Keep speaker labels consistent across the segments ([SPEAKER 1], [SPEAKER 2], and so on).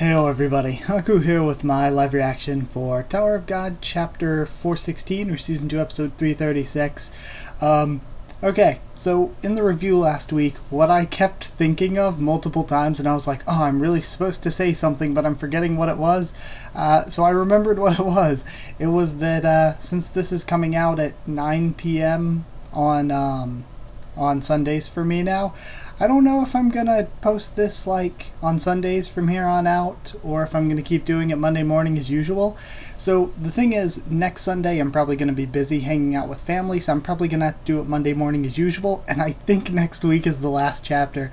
[SPEAKER 1] Heyo everybody, Haku here with my live reaction for Tower of God chapter 416 or season 2 episode 336. Okay, so in the review last week, what I kept thinking of multiple times, and I was like, oh, I'm really supposed to say something, but I'm forgetting what it was. So I remembered what it was. It was that since this is coming out at 9 p.m. on Sundays for me now, I don't know if I'm gonna post this like on Sundays from here on out, or if I'm gonna keep doing it Monday morning as usual. So the thing is, next Sunday I'm probably gonna be busy hanging out with family, so I'm probably gonna have to do it Monday morning as usual, and I think next week is the last chapter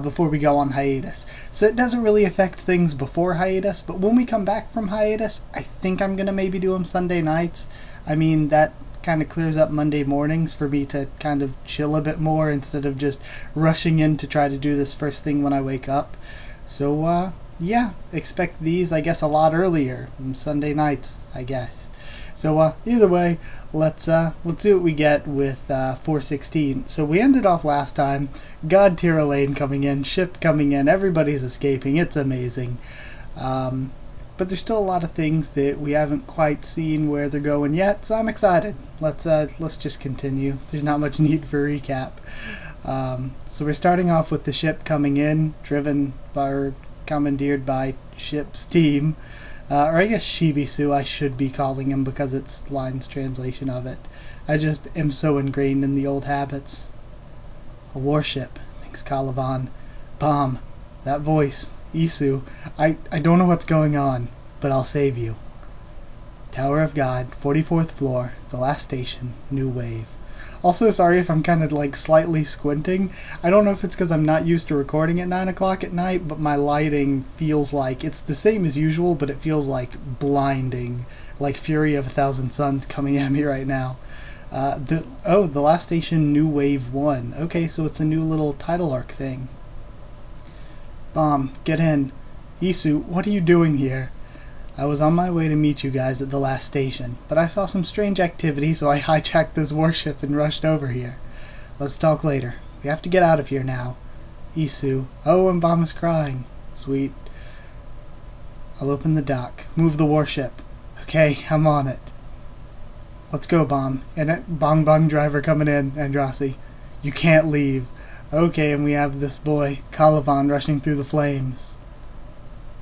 [SPEAKER 1] before we go on hiatus. So it doesn't really affect things before hiatus, but when we come back from hiatus, I think I'm gonna maybe do them Sunday nights. I mean, that kind of clears up Monday mornings for me to kind of chill a bit more instead of just rushing in to try to do this first thing when I wake up. So yeah, expect these I guess a lot earlier, Sunday nights I guess. So either way, let's see what we get with 416. So we ended off last time, God tier lane coming in, ship coming in, everybody's escaping, it's amazing. But there's still a lot of things that we haven't quite seen where they're going yet, so I'm excited. Let's just continue. There's not much need for a recap. So we're starting off with the ship coming in, driven by or commandeered by ship's team. Or I guess Shibisu I should be calling him because it's Line's translation of it. I just am so ingrained in the old habits. A warship, thinks Calavan. Bomb. That voice. Isu, I don't know what's going on, but I'll save you. Tower of God, 44th floor, the last station, new wave. Also, sorry if I'm kind of like slightly squinting. I don't know if it's because I'm not used to recording at 9 o'clock at night, but my lighting feels like it's the same as usual, but it feels like blinding, like Fury of a Thousand Suns coming at me right now. The last station, new wave 1. Okay, so it's a new little title arc thing. Bomb, get in. Isu, what are you doing here? I was on my way to meet you guys at the last station, but I saw some strange activity, so I hijacked this warship and rushed over here. Let's talk later. We have to get out of here now. Isu, oh, and Bomb is crying. Sweet. I'll open the dock. Move the warship. Okay, I'm on it. Let's go, Bomb. And Bong Bong driver coming in, Andrasi. You can't leave. Okay, and we have this boy, Calavan, rushing through the flames.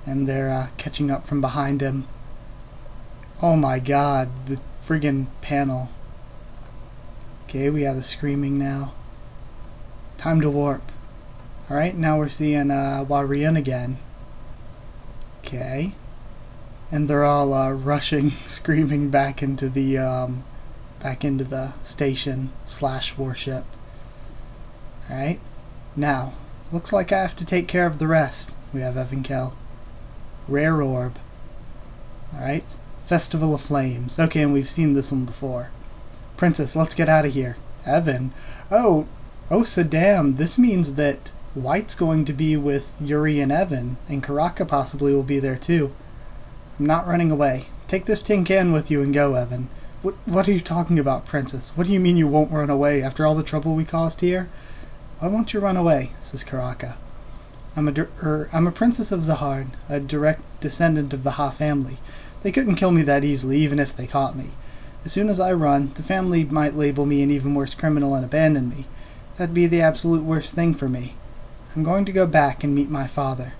[SPEAKER 1] And they're catching up from behind him. Oh my god, the friggin' panel. Okay, we have the screaming now. Time to warp. Alright, now we're seeing Dorian again. Okay. And they're all rushing, screaming back into the station / warship. Alright, now, looks like I have to take care of the rest. We have Evankel. Rare Orb. Alright, Festival of Flames. Okay, and we've seen this one before. Princess, let's get out of here. Evan. Oh, Sadam, this means that White's going to be with Yuri and Evan, and Karaka possibly will be there too. I'm not running away. Take this tin can with you and go, Evan. What are you talking about, Princess? What do you mean you won't run away after all the trouble we caused here? Why won't you run away? Says Karaka. I'm a princess of Zahard, a direct descendant of the Ha family. They couldn't kill me that easily, even if they caught me. As soon as I run, the family might label me an even worse criminal and abandon me. That'd be the absolute worst thing for me. I'm going to go back and meet my father.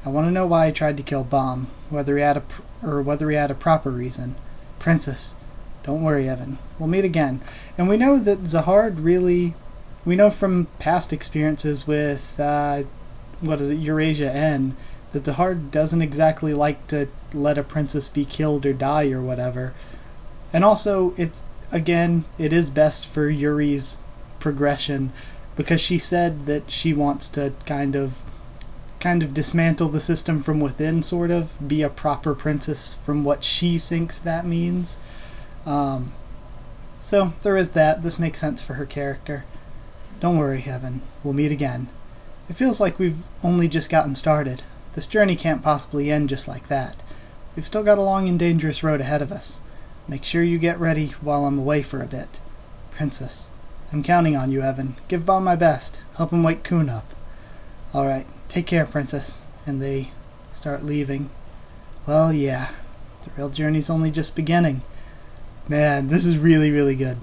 [SPEAKER 1] I want to know why he tried to kill Bomb, whether he had a proper reason. Princess, don't worry, Evan. We'll meet again. And we know that Zahard really... We know from past experiences with, Eurasia N, that Zahard doesn't exactly like to let a princess be killed or die or whatever. And also, it is best for Yuri's progression, because she said that she wants to kind of dismantle the system from within, sort of, be a proper princess from what she thinks that means. So, there is that. This makes sense for her character. Don't worry, Evan. We'll meet again. It feels like we've only just gotten started. This journey can't possibly end just like that. We've still got a long and dangerous road ahead of us. Make sure you get ready while I'm away for a bit. Princess, I'm counting on you, Evan. Give Bomb my best. Help him wake Kun up. Alright, take care, Princess. And they start leaving. Well, yeah, the real journey's only just beginning. Man, this is really, really good.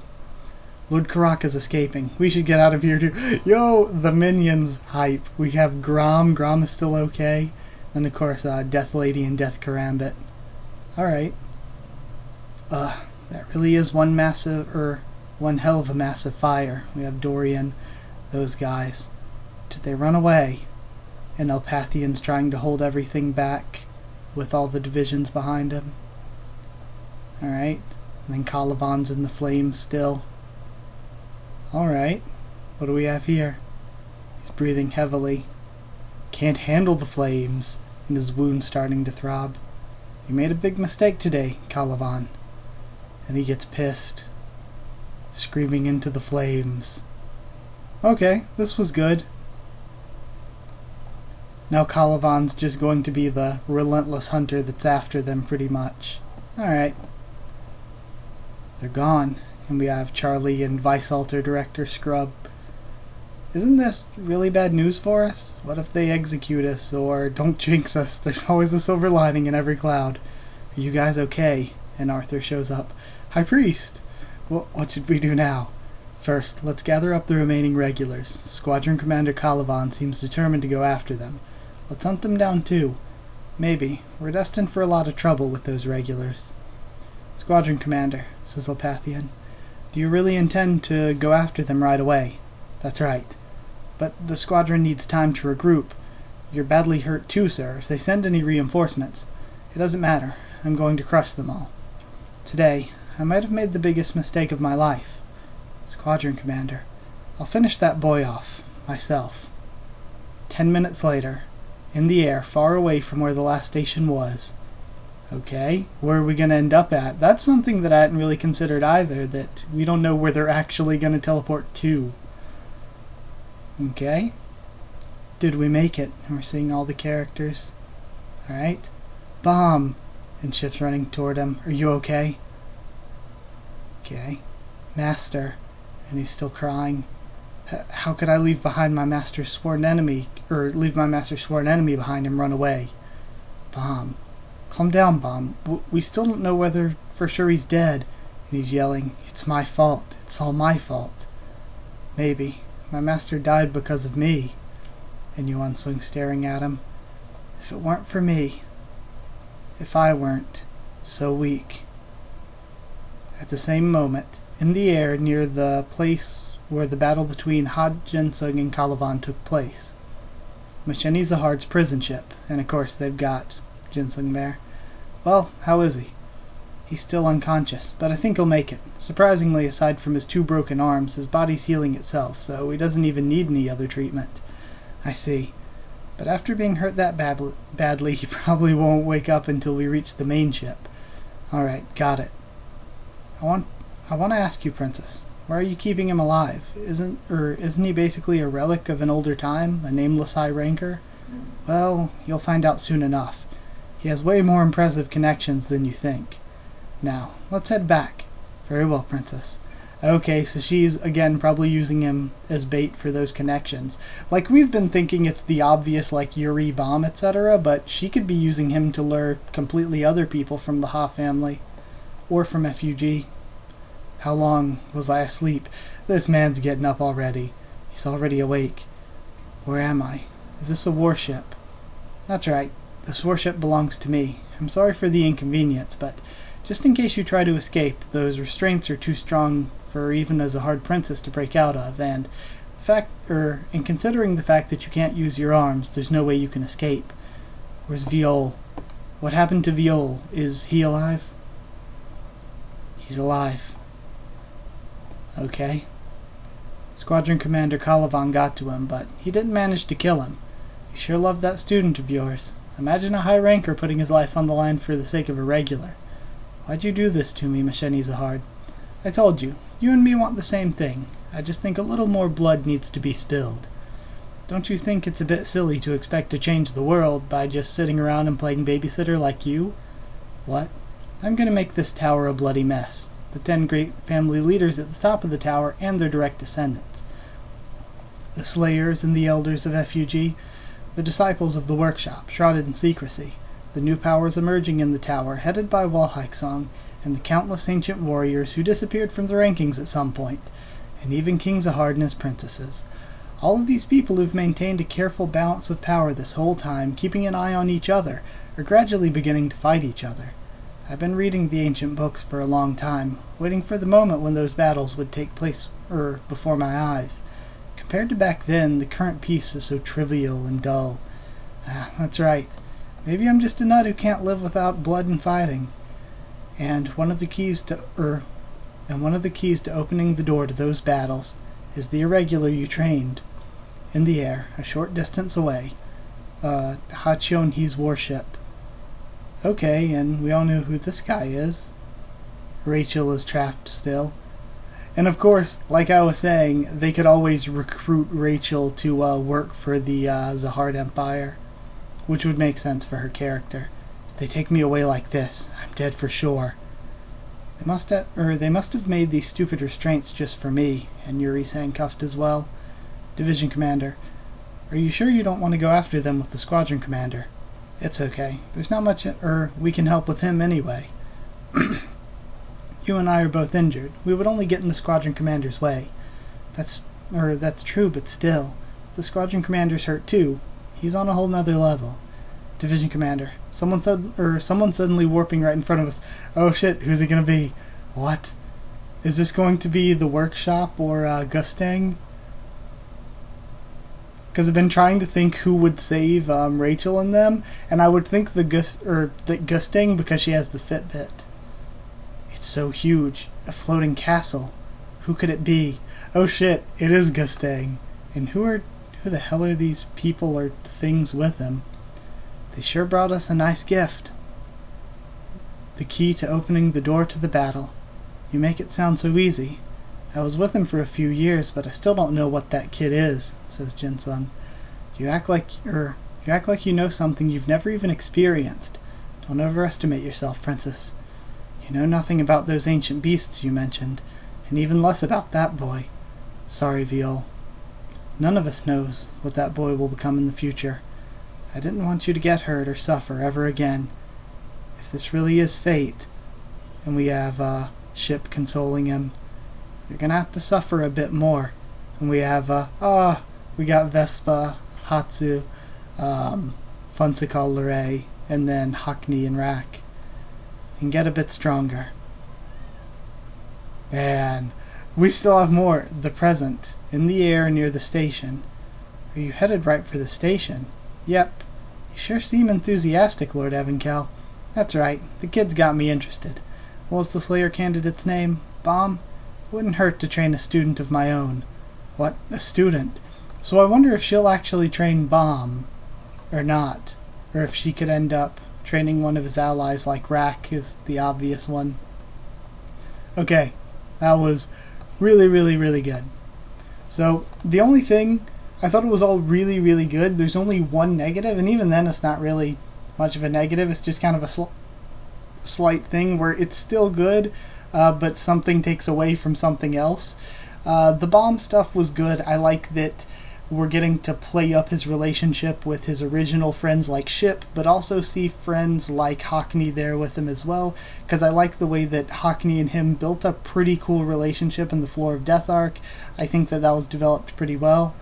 [SPEAKER 1] Lord Karaka's escaping. We should get out of here too. Yo, the minions hype. We have Grom. Grom is still okay. Then, of course, Death Lady and Death Karambit. Alright. That really is one hell of a massive fire. We have Dorian, those guys. Did they run away? And Elpathian's trying to hold everything back with all the divisions behind him. Alright. And then Calivan's in the flames still. Alright. What do we have here? He's breathing heavily. Can't handle the flames. And his wound's starting to throb. You made a big mistake today, Calivan. And he gets pissed. Screaming into the flames. Okay, this was good. Now Calivan's just going to be the relentless hunter that's after them pretty much. Alright. They're gone. And we have Charlie and Vice Altar Director Scrub. Isn't this really bad news for us? What if they execute us or don't jinx us? There's always a silver lining in every cloud. Are you guys okay? And Arthur shows up. High Priest! Well, what should we do now? First, let's gather up the remaining regulars. Squadron Commander Calivan seems determined to go after them. Let's hunt them down too. Maybe. We're destined for a lot of trouble with those regulars. Squadron Commander, says Elpathian. Do you really intend to go after them right away? That's right. But the squadron needs time to regroup. You're badly hurt too, sir. If they send any reinforcements, it doesn't matter. I'm going to crush them all. Today, I might have made the biggest mistake of my life. Squadron Commander, I'll finish that boy off, myself. 10 minutes later, in the air, far away from where the last station was. Okay, where are we going to end up at? That's something that I hadn't really considered either, that we don't know where they're actually going to teleport to. Okay. Did we make it? And we're seeing all the characters. Alright. Bomb! And Chip's running toward him. Are you okay? Okay. Master. And he's still crying. How could I leave behind my master's sworn enemy, or leave my master's sworn enemy behind and run away? Bomb. Calm down, Bomb. We still don't know whether for sure he's dead. And he's yelling, it's my fault. It's all my fault. Maybe. My master died because of me. And Yuan Sung staring at him. If it weren't for me, if I weren't so weak. At the same moment, in the air near the place where the battle between Jinsung and Calivan took place, Macheni Zahar's prison ship, and of course they've got Jinsung there. Well, how is he? He's still unconscious, but I think he'll make it. Surprisingly, aside from his 2 broken arms, his body's healing itself, so he doesn't even need any other treatment. I see. But after being hurt that badly, he probably won't wake up until we reach the main ship. Alright, got it. I want to ask you, Princess, why are you keeping him alive? Isn't he basically a relic of an older time, a nameless high ranker? Well, you'll find out soon enough. He has way more impressive connections than you think. Now, let's head back. Very well, Princess. Okay, so she's, again, probably using him as bait for those connections. Like, we've been thinking it's the obvious, like, Yuri bomb, etc., but she could be using him to lure completely other people from the Ha family. Or from FUG. How long was I asleep? This man's getting up already. He's already awake. Where am I? Is this a warship? That's right. This warship belongs to me. I'm sorry for the inconvenience, but just in case you try to escape, those restraints are too strong for even as a hard princess to break out of, and considering the fact that you can't use your arms, there's no way you can escape. Where's Viol? What happened to Viol? Is he alive? He's alive. Okay. Squadron Commander Calivan got to him, but he didn't manage to kill him. You sure love that student of yours. Imagine a high ranker putting his life on the line for the sake of Irregular. Why'd you do this to me, Macheni Zahar? I told you, you and me want the same thing. I just think a little more blood needs to be spilled. Don't you think it's a bit silly to expect to change the world by just sitting around and playing babysitter like you? What? I'm going to make this tower a bloody mess. The 10 great family leaders at the top of the tower and their direct descendants. The slayers and the elders of FUG. The disciples of the workshop, shrouded in secrecy. The new powers emerging in the tower, headed by Walhaiksong, and the countless ancient warriors who disappeared from the rankings at some point, and even King Zahard and his princesses. All of these people who've maintained a careful balance of power this whole time, keeping an eye on each other, are gradually beginning to fight each other. I've been reading the ancient books for a long time, waiting for the moment when those battles would take place before my eyes. Compared to back then, the current peace is so trivial and dull. That's right. Maybe I'm just a nut who can't live without blood and fighting. And one of the keys to opening the door to those battles is the Irregular you trained in the air, a short distance away. Hachionhi's warship. Okay, and we all know who this guy is. Rachel is trapped still. And of course, like I was saying, they could always recruit Rachel to work for the Zahard Empire, which would make sense for her character. If they take me away like this, I'm dead for sure. They must have made these stupid restraints just for me, and Yuri's handcuffed as well. Division Commander, are you sure you don't want to go after them with the Squadron Commander? It's okay. There's not much we can help with him anyway. You and I are both injured. We would only get in the Squadron Commander's way. That's true, but still. The Squadron Commander's hurt too. He's on a whole nother level. Division Commander, someone suddenly warping right in front of us. Oh shit, who's it gonna be? What? Is this going to be the workshop or Gustang? Because I've been trying to think who would save Rachel and them, and I would think that Gustang because she has the Fitbit. It's so huge, a floating castle. Who could it be? Oh shit, it is Gustang. And who the hell are these people or things with him? They sure brought us a nice gift. The key to opening the door to the battle. You make it sound so easy. I was with him for a few years, but I still don't know what that kid is, says Jinsung. You act like you know something you've never even experienced. Don't overestimate yourself, Princess. You know nothing about those ancient beasts you mentioned, and even less about that boy. Sorry, Viol. None of us knows what that boy will become in the future. I didn't want you to get hurt or suffer ever again. If this really is fate, and we have Ship consoling him, you're gonna have to suffer a bit more. And we have we got Vespa, Hatsu, Funsakal Luray, and then Hakni and Rak. And get a bit stronger. And we still have more. The present, in the air near the station. Are you headed right for the station? Yep. You sure seem enthusiastic, Lord Evankel. That's right. The kid's got me interested. What was the Slayer candidate's name? Bomb? Wouldn't hurt to train a student of my own. What? A student? So I wonder if she'll actually train Bomb. Or not. Or if she could end up training one of his allies like Rak is the obvious one. Okay. That was really, really, really good. So, the only thing, I thought it was all really, really good. There's only one negative, and even then it's not really much of a negative. It's just kind of a slight thing where it's still good, but something takes away from something else. The bomb stuff was good. I like that we're getting to play up his relationship with his original friends like Ship, but also see friends like Hakni there with him as well, because I like the way that Hakni and him built a pretty cool relationship in the Floor of Death arc. I think that was developed pretty well.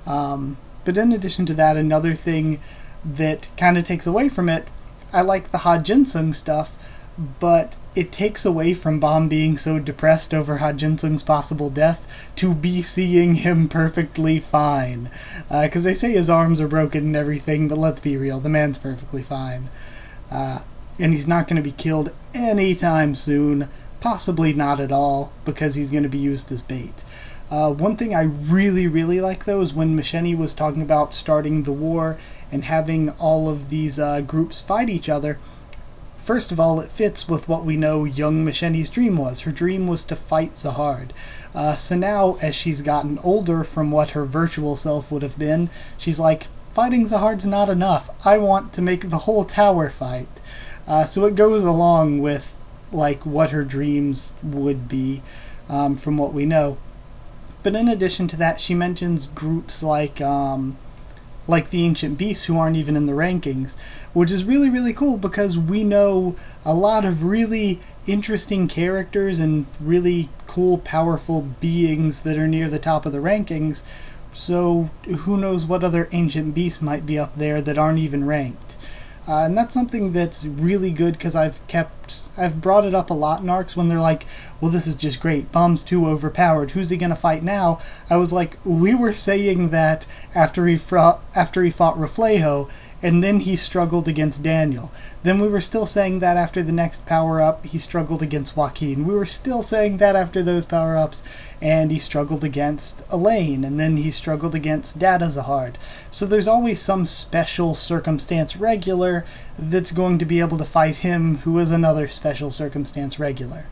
[SPEAKER 1] But in addition to that, another thing that kind of takes away from it, I like the Ha Jinsung stuff, but it takes away from Bomb being so depressed over Ha Jinsung's possible death to be seeing him perfectly fine. Because they say his arms are broken and everything, but let's be real, the man's perfectly fine. And he's not going to be killed anytime soon, possibly not at all, because he's going to be used as bait. One thing I really, really like, though, is when Misheni was talking about starting the war and having all of these groups fight each other. First of all, it fits with what we know young Misheni's dream was. Her dream was to fight Zahard. So now, as she's gotten older from what her virtual self would have been, she's like, fighting Zahard's not enough. I want to make the whole tower fight. So it goes along with like what her dreams would be from what we know. But in addition to that, she mentions groups like like the Ancient Beasts who aren't even in the rankings, which is really, really cool because we know a lot of really interesting characters and really cool, powerful beings that are near the top of the rankings. So who knows what other Ancient Beasts might be up there that aren't even ranked. And that's something that's really good because I've brought it up a lot in arcs when they're like, well, this is just great, Bomb's too overpowered, who's he gonna fight now? I was like, we were saying that after he fought Reflejo, and then he struggled against Daniel. Then we were still saying that after the next power-up, he struggled against Joaquin. We were still saying that after those power-ups, and he struggled against Elaine, and then he struggled against Data Zahard. So there's always some special circumstance regular that's going to be able to fight him, who is another special circumstance regular.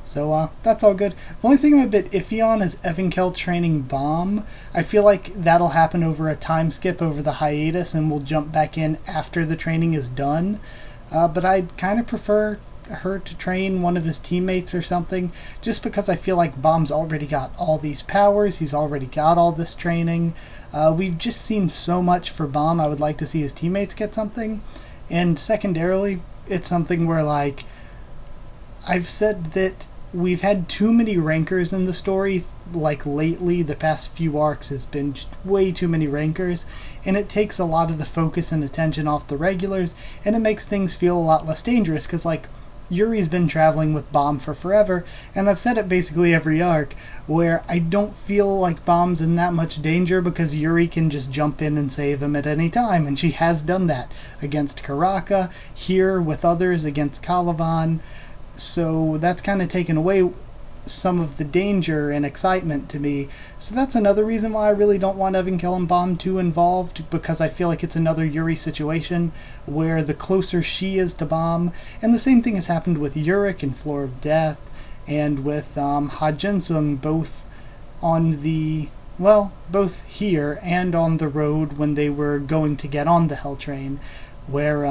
[SPEAKER 1] So that's all good. The only thing I'm a bit iffy on is Evankel training Bomb. I feel like that'll happen over a time skip over the hiatus and we'll jump back in after the training is done. But I'd kind of prefer her to train one of his teammates or something, just because I feel like Bomb's already got all these powers, he's already got all this training. We've just seen so much for Bomb, I would like to see his teammates get something. And secondarily, it's something where, like, I've said that we've had too many rankers in the story. Like lately, the past few arcs has been just way too many rankers, and it takes a lot of the focus and attention off the regulars, and it makes things feel a lot less dangerous, because like Yuri's been traveling with Bomb for forever, and I've said it basically every arc, where I don't feel like Bomb's in that much danger because Yuri can just jump in and save him at any time, and she has done that against Karaka, here with others against Calavan. So that's kind of taken away some of the danger and excitement to me. So that's another reason why I really don't want Evankel and Bomb too involved, because I feel like it's another Yuri situation where the closer she is to Bomb, and the same thing has happened with Yurik in Floor of Death, and with Ha Jinsung, both on the, well, both here and on the road when they were going to get on the Hell Train, where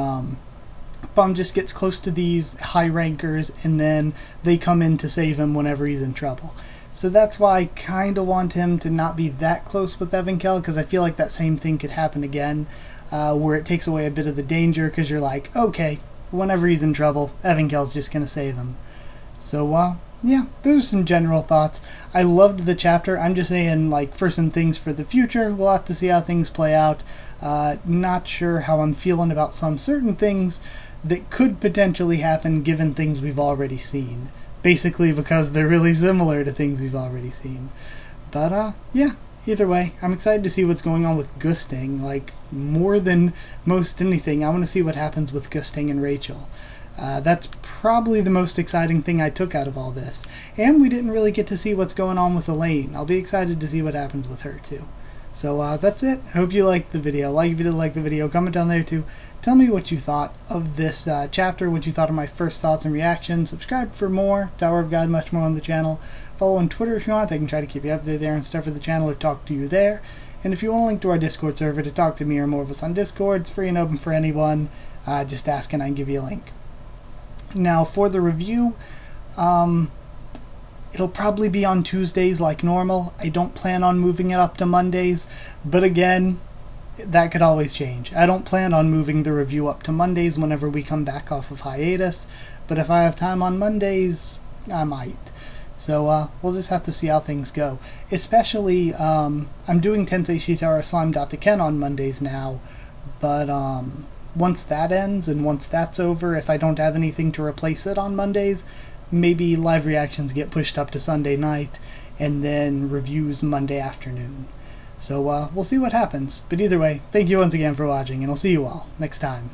[SPEAKER 1] Bomb just gets close to these high rankers and then they come in to save him whenever he's in trouble. So that's why I kind of want him to not be that close with Evankel, because I feel like that same thing could happen again, where it takes away a bit of the danger, because you're like, okay, whenever he's in trouble, Evankel's just going to save him. So, yeah, those are some general thoughts. I loved the chapter. I'm just saying, like, for some things for the future, we'll have to see how things play out. Not sure how I'm feeling about some certain things that could potentially happen given things we've already seen. Basically because they're really similar to things we've already seen. But, yeah, either way, I'm excited to see what's going on with Gusting. Like, more than most anything, I want to see what happens with Gusting and Rachel. That's probably the most exciting thing I took out of all this. And we didn't really get to see what's going on with Elaine. I'll be excited to see what happens with her, too. So that's it. Hope you liked the video. Like if you did like the video, comment down there too. Tell me what you thought of this chapter, what you thought of my first thoughts and reactions. Subscribe for more Tower of God, much more on the channel. Follow on Twitter if you want. I can try to keep you updated there and stuff for the channel or talk to you there. And if you want a link to our Discord server to talk to me or more of us on Discord, it's free and open for anyone. Just ask and I can give you a link. Now for the review, it'll probably be on Tuesdays like normal. I don't plan on moving it up to Mondays, but again, that could always change. I don't plan on moving the review up to Mondays whenever we come back off of hiatus, but if I have time on Mondays, I might. So we'll just have to see how things go. Especially, I'm doing Tensei Shitara Slime Ken on Mondays now, but once that ends and once that's over, if I don't have anything to replace it on Mondays, maybe live reactions get pushed up to Sunday night, and then reviews Monday afternoon. So we'll see what happens. But either way, thank you once again for watching, and I'll see you all next time.